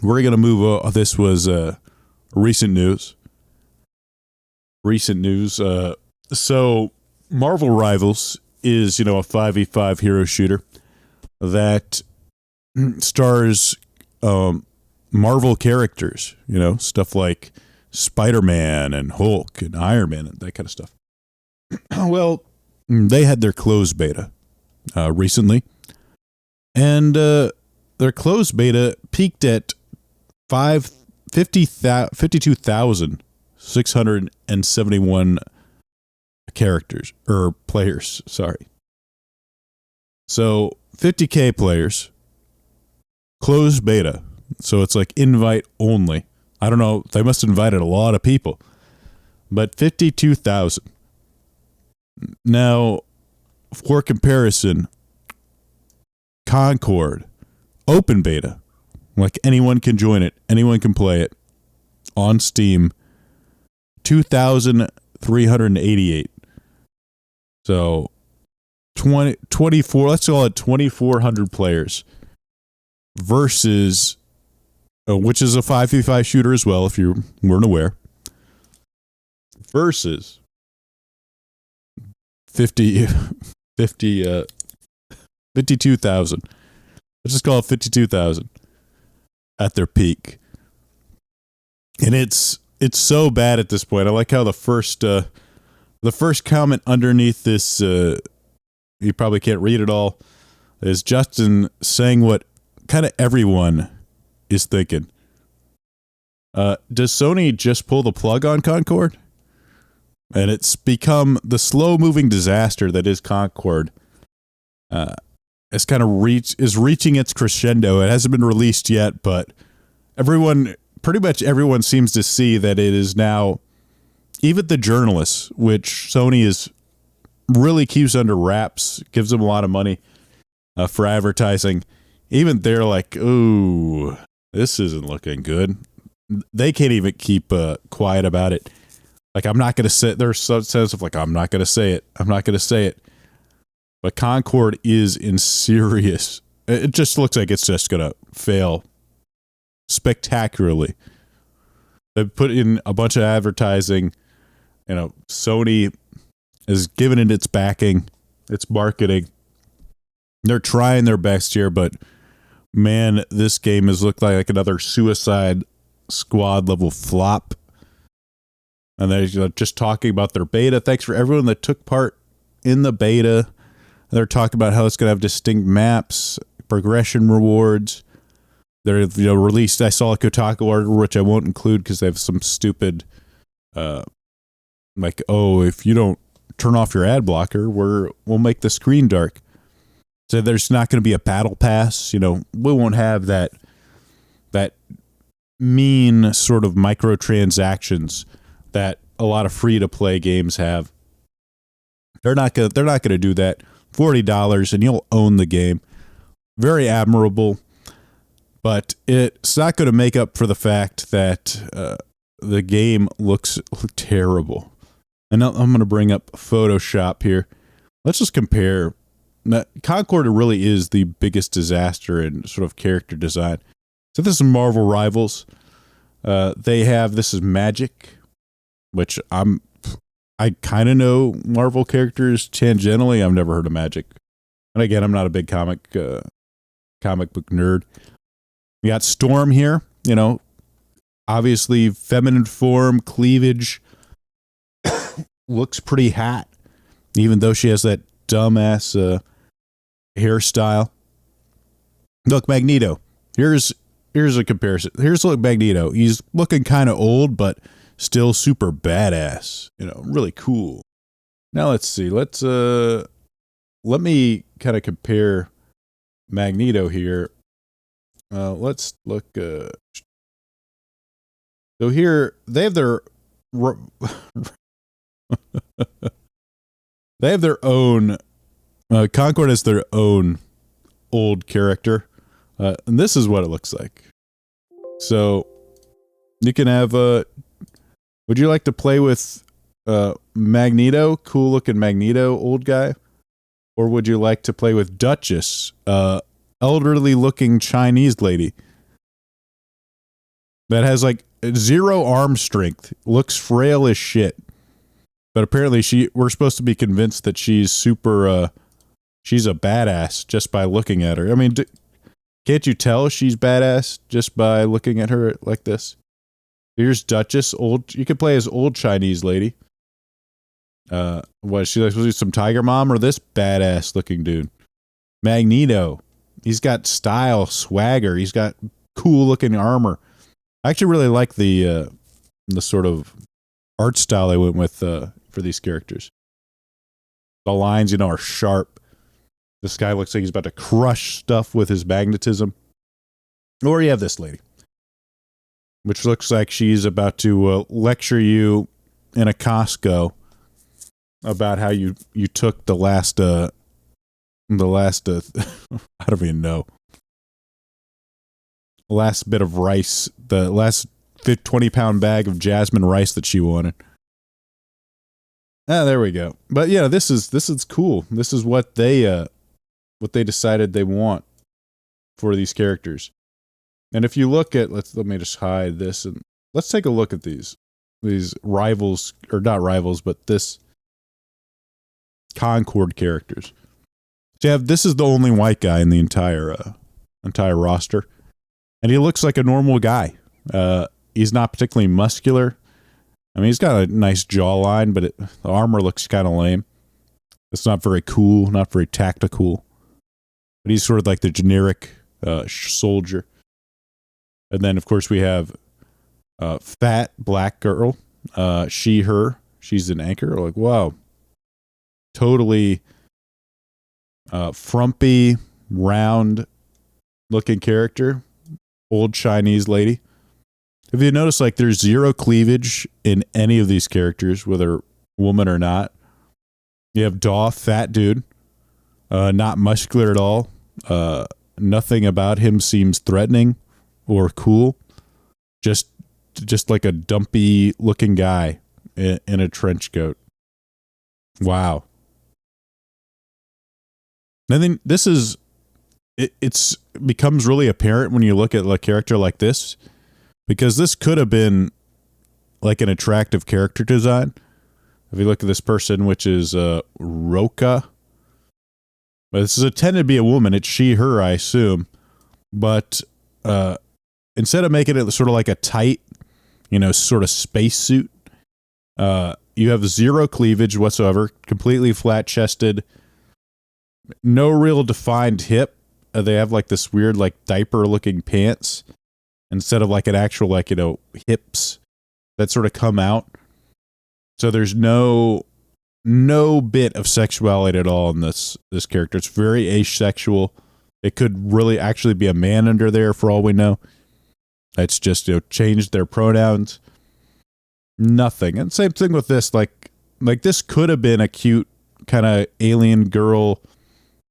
We're going to move on. This was recent news. Recent news. So Marvel Rivals is, a 5v5 hero shooter that stars Marvel characters, stuff like Spider-Man and Hulk and Iron Man and that kind of stuff. Well, they had their closed beta recently, and their closed beta peaked at 52,671 characters, or players, sorry. So 50K players, closed beta. So it's like invite only. I don't know, they must have invited a lot of people. But 52,000. Now, for comparison, Concord, open beta. Like anyone can join it, anyone can play it on Steam. 2,388. So 24, let's call it 2,400 players versus, which is a 5v5 shooter as well, if you weren't aware, versus 52,000. Let's just call it 52,000 at their peak. And it's so bad at this point. I like how the first comment underneath this, you probably can't read it all, is Justin saying what kind of everyone is thinking. Does Sony just pull the plug on Concord? And it's become the slow-moving disaster that is Concord. It's kind of reaching its crescendo. It hasn't been released yet, but pretty much everyone seems to see that it is now, even the journalists, which Sony really keeps under wraps, gives them a lot of money for advertising. Even they're like, ooh, this isn't looking good. They can't even keep quiet about it. Like, I'm not going to say, there's some sense of like, I'm not going to say it. I'm not going to say it. But Concord is in serious. It just looks like it's just going to fail spectacularly. They put in a bunch of advertising. Sony is giving it its backing, its marketing. They're trying their best here, but man, this game has looked like another Suicide Squad level flop. And they're just talking about their beta. Thanks for everyone that took part in the beta. They're talking about how it's going to have distinct maps, progression rewards. They're released. I saw a Kotaku article, which I won't include because they have some stupid, like, oh, if you don't turn off your ad blocker, we'll make the screen dark. So there's not going to be a battle pass. We won't have that mean sort of microtransactions that a lot of free-to-play games have. They're not gonna do that. $40 and you'll own the game. Very admirable, but it's not going to make up for the fact that the game looks terrible. And I'm going to bring up Photoshop here. Let's just compare. Now, Concord really is the biggest disaster in sort of character design. So this is Marvel Rivals. This is Magic, which I kind of know Marvel characters tangentially. I've never heard of Magic. And again, I'm not a big comic book nerd. We got Storm here, obviously feminine form, cleavage, looks pretty hot, even though she has that dumbass hairstyle. Look, Magneto. Here's a comparison. Here's Magneto. He's looking kind of old, but still super badass. Really cool. Now let's see. Let me kind of compare Magneto here. Let's look. So here they have their they have their own. Concord has their own old character, and this is what it looks like. So you can have would you like to play with Magneto, cool looking Magneto, old guy? Or would you like to play with Duchess, elderly looking Chinese lady? that has like 0 arm strength, looks frail as shit. But apparently we're supposed to be convinced that she's super, she's a badass just by looking at her. I mean, can't you tell she's badass just by looking at her like this? Here's Duchess, you could play as old Chinese lady. What, she like supposed to be some Tiger Mom or this badass looking dude? Magneto. He's got style, swagger. He's got cool looking armor. I actually really like the sort of art style they went with for these characters. The lines, are sharp. This guy looks like he's about to crush stuff with his magnetism. Or you have this lady, which looks like she's about to lecture you in a Costco about how you took the last I don't even know. Last bit of rice, the last 20-pound bag of jasmine rice that she wanted. There we go. But yeah, this is cool. This is what they decided they want for these characters. And if you look at, let me just hide this and let's take a look at these rivals, or not rivals, but this Concord characters. So this is the only white guy in the entire roster. And he looks like a normal guy. He's not particularly muscular. I mean, he's got a nice jawline, but the armor looks kind of lame. It's not very cool, not very tactical. But he's sort of like the generic soldier. And then, of course, we have fat black girl. She, her. She's an anchor. Like, wow. Totally frumpy, round looking character. Old Chinese lady. If you notice, like, there's 0 cleavage in any of these characters, whether woman or not. You have Daw, fat dude. Not muscular at all. Nothing about him seems threatening or cool. Just like a dumpy looking guy in a trench coat. Wow. And then this is, it's becomes really apparent when you look at a character like this, because this could have been like an attractive character design. If you look at this person, which is Roka, but this is intended to be a woman. It's she, her, I assume. But instead of making it sort of like a tight, sort of spacesuit, you have 0 cleavage whatsoever, completely flat-chested, no real defined hip. They have like this weird like diaper-looking pants instead of like an actual hips that sort of come out. So there's no bit of sexuality at all in this character. It's very asexual. It could really actually be a man under there for all we know. It's just changed their pronouns. Nothing. And same thing with this. Like this could have been a cute kind of alien girl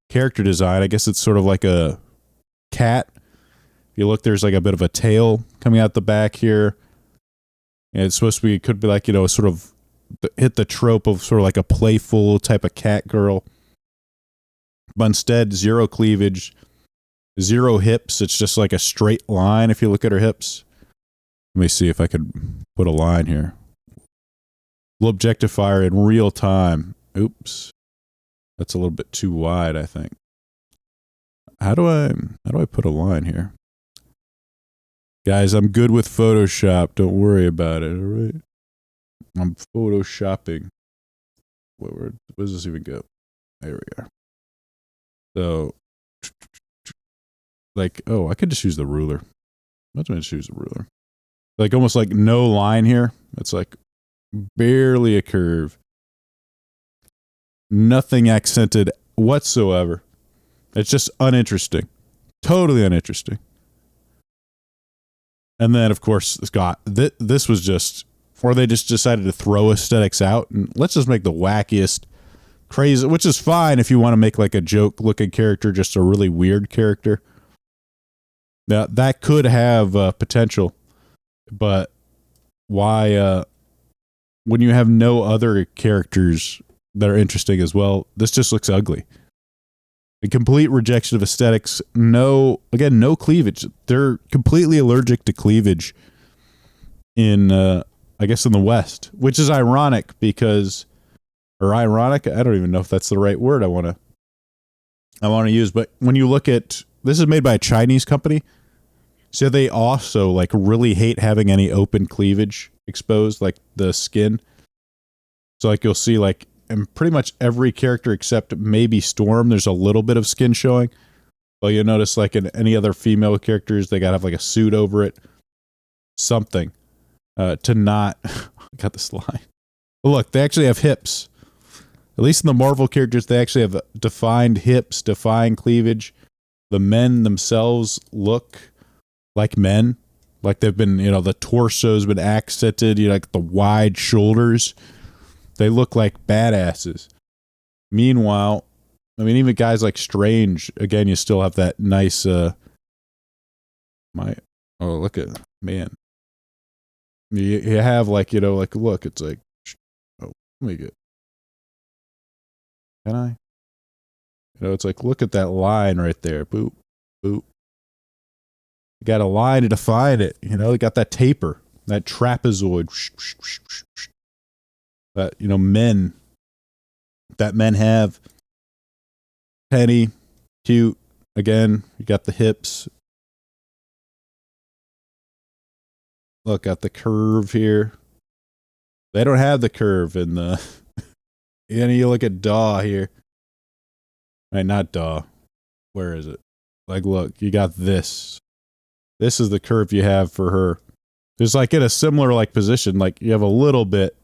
character design. I guess it's sort of like a cat. If you look, there's like a bit of a tail coming out the back here. And it's supposed to be, could be like, sort of hit the trope of sort of like a playful type of cat girl. But instead, 0 cleavage, 0 hips. It's just like a straight line if you look at her hips. Let me see if I could put a line here. We'll objectify her in real time. Oops. That's a little bit too wide, I think. How do I put a line here? Guys, I'm good with Photoshop. Don't worry about it, all right? I'm photoshopping. Where does this even go? There we are. So, like, I could just use the ruler. I'm going to choose the ruler. Like, almost like no line here. It's like barely a curve. Nothing accented whatsoever. It's just uninteresting. Totally uninteresting. And then, of course, Scott, this was just, or they just decided to throw aesthetics out and let's just make the wackiest, crazy, which is fine if you want to make like a joke-looking character, just a really weird character. Now, that could have potential, but why, when you have no other characters that are interesting as well, this just looks ugly. A complete rejection of aesthetics. No cleavage. They're completely allergic to cleavage in I guess in the West, which is ironic because, or ironic, I don't even know if that's the right word I want to use, but when you look at, this is made by a Chinese company, so they also like really hate having any open cleavage exposed, like the skin. So like you'll see like in pretty much every character except maybe Storm, there's a little bit of skin showing. But you'll notice like in any other female characters, they gotta have like a suit over it, something to not. I got this line. But look, they actually have hips. At least in the Marvel characters, they actually have defined hips, defined cleavage. The men themselves look like men, like they've been, you know, the torso's been accented, you know, like the wide shoulders. They look like badasses. Meanwhile, I mean, even guys like Strange, again, you still have that nice, oh, look at, man. You have like, you know, like, look, it's like, oh, let me get, can I? You know, it's like, look at that line right there. Boop, boop. You got a line to define it. You know, you got that taper, that trapezoid. That, you know, men have. Penny, cute. Again, you got the hips. Look, got the curve here. They don't have the curve in the... And you look at Daw here. Right, not Daw. Where is it? Like, look, you got this. This is the curve you have for her. It's like in a similar like position. Like you have a little bit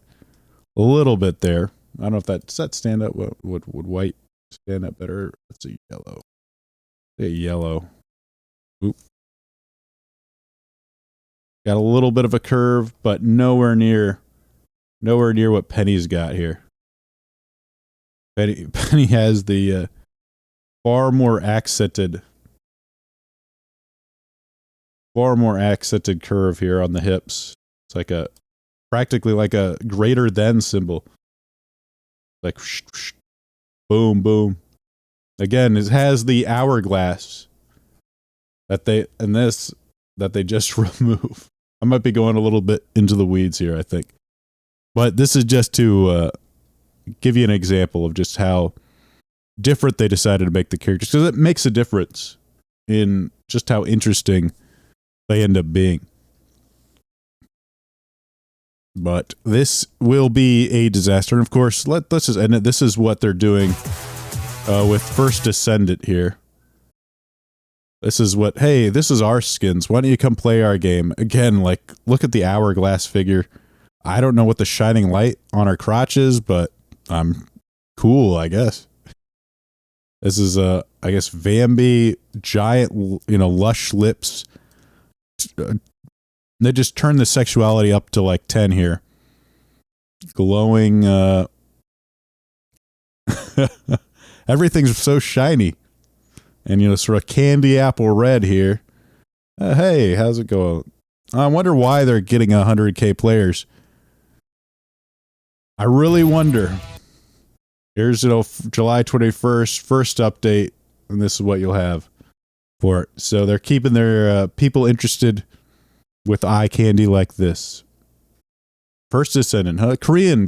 there. I don't know if that, does that stand up? Would white stand up better? Let's see, yellow. Say yellow. Oop. Got a little bit of a curve, but nowhere near what Penny's got here. Penny has the far more accented curve here on the hips. It's like practically like a greater than symbol. Like boom, boom. Again, it has the hourglass that they just remove. I might be going a little bit into the weeds here, I think. But this is just to give you an example of just how different they decided to make the characters, because it makes a difference in just how interesting they end up being. But this will be a disaster. And of course, let's just end it. This is what they're doing with First Descendant here. This is what, hey, this is our skins. Why don't you come play our game? Again, like, look at the hourglass figure. I don't know what the shining light on her crotch is, but I'm cool, I guess. This is, I guess, Vambi, giant, you know, lush lips. They just turn the sexuality up to like 10 here. Glowing, everything's so shiny. And, you know, sort of candy apple red here. Hey, how's it going? I wonder why they're getting 100K players. I really wonder. Here's, you know, July 21st, first update, and this is what you'll have for it. So they're keeping their people interested with eye candy like this. First Descendant, huh? Korean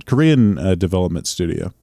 development studio.